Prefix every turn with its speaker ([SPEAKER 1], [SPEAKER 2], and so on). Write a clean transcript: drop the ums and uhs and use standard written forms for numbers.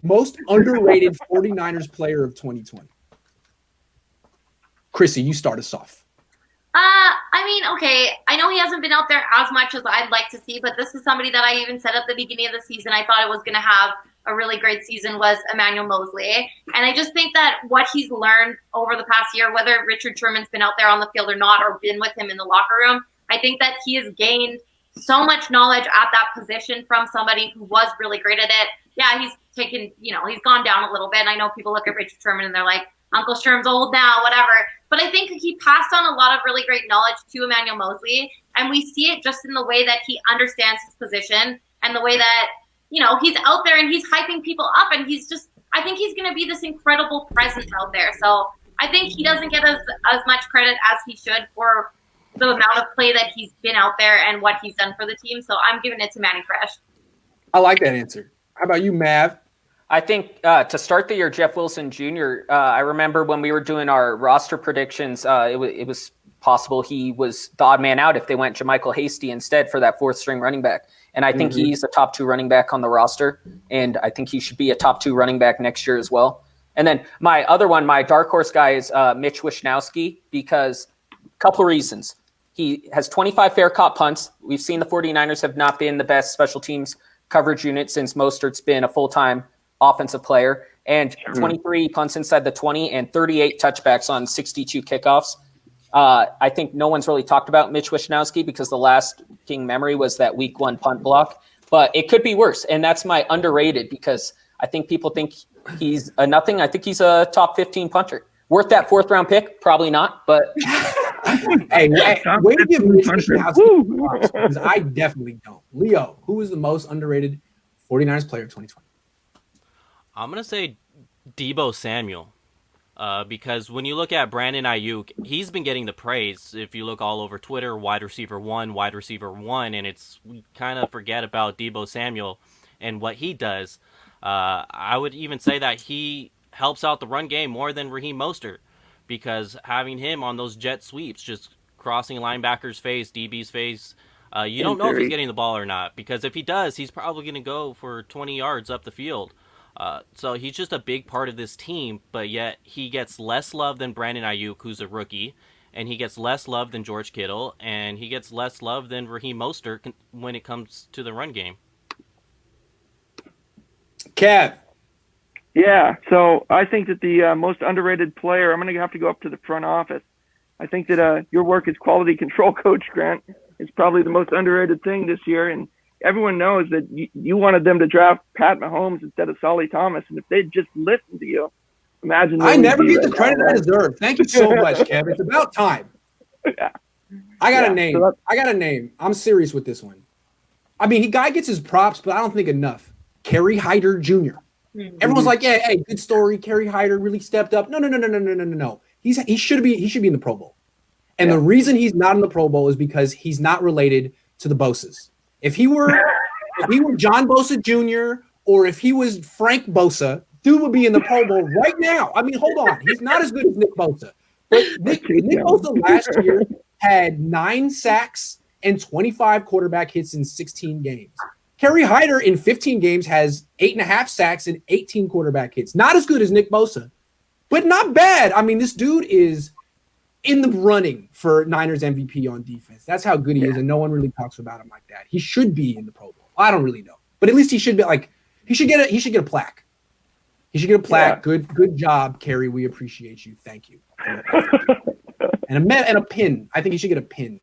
[SPEAKER 1] most underrated 49ers player of 2020. Chrissy, you start us off.
[SPEAKER 2] I mean, okay, I know he hasn't been out there as much as I'd like to see, but this is somebody that I even said at the beginning of the season I thought it was going to have a really great season was Emmanuel Mosley. And I just think that what he's learned over the past year, whether Richard Sherman's been out there on the field or not, or been with him in the locker room, I think that he has gained so much knowledge at that position from somebody who was really great at it. Yeah, he's taken, he's gone down a little bit. And I know people look at Richard Sherman and they're like, Uncle Sherm's old now, whatever. But I think he passed on a lot of really great knowledge to Emmanuel Mosley. And we see it just in the way that he understands his position and the way that, he's out there and he's hyping people up. And I think he's going to be this incredible presence out there. So I think he doesn't get as much credit as he should for the amount of play that he's been out there and what he's done for the team. So I'm giving it to Manny Fresh.
[SPEAKER 1] I like that answer. How about you, Mav?
[SPEAKER 3] I think to start the year, Jeff Wilson Jr., I remember when we were doing our roster predictions, it was possible he was the odd man out if they went JaMychal Hasty instead for that fourth-string running back. And I think he's a top 2 running back on the roster, and I think he should be a top 2 running back next year as well. And then my other one, my dark horse guy is Mitch Wisnowski, because a couple of reasons. He has 25 fair caught punts. We've seen the 49ers have not been the best special teams coverage unit since Mostert's been a full-time offensive player, and 23 punts inside the 20 and 38 touchbacks on 62 kickoffs. I think no one's really talked about Mitch Wisnowski because the last king memory was that week 1 punt block, but it could be worse. And that's my underrated, because I think people think he's a nothing. I think he's a top 15 punter. Worth that 4th round pick? Probably not, but
[SPEAKER 1] hey, way to give Mitch Wisnowski because I definitely don't. Leo, who is the most underrated 49ers player of 2020?
[SPEAKER 4] I'm going to say Debo Samuel, because when you look at Brandon Ayuk, he's been getting the praise. If you look all over Twitter, wide receiver one, and we kind of forget about Debo Samuel and what he does. I would even say that he helps out the run game more than Raheem Mostert, because having him on those jet sweeps, just crossing linebacker's face, DB's face, you don't know if he's getting the ball or not, because if he does, he's probably going to go for 20 yards up the field. So he's just a big part of this team, but yet he gets less love than Brandon Ayuk, who's a rookie, and he gets less love than George Kittle, and he gets less love than Raheem Mostert when it comes to the run game.
[SPEAKER 1] Kev.
[SPEAKER 5] Yeah, so I think that the most underrated player, I'm going to have to go up to the front office. I think that your work as quality control coach, Grant, is probably the most underrated thing this year, and everyone knows that you wanted them to draft Pat Mahomes instead of Solly Thomas, and if they'd just listened to you, imagine.
[SPEAKER 1] I never get the credit I deserve. Thank you so much, Kev. It's about time.
[SPEAKER 5] Yeah.
[SPEAKER 1] I got a name. I'm serious with this one. I mean, guy gets his props, but I don't think enough. Kerry Hyder Jr. Everyone's like, yeah, hey, good story. Kerry Hyder really stepped up. No. He should be in the Pro Bowl. And the reason he's not in the Pro Bowl is because he's not related to the Bosas. If he were John Bosa Jr. or if he was Frank Bosa, dude would be in the Pro Bowl right now. I mean, hold on. He's not as good as Nick Bosa. But Nick Bosa last year had 9 sacks and 25 quarterback hits in 16 games. Kerry Hyder in 15 games has 8.5 sacks and 18 quarterback hits. Not as good as Nick Bosa, but not bad. I mean, this dude is in the running for Niners MVP on defense. That's how good he is, and no one really talks about him like that. He should be in the Pro Bowl. I don't really know, but at least he should be he should get a plaque. He should get a plaque. Yeah. Good job, Kerry. We appreciate you. Thank you. And a pin. I think he should get a pin.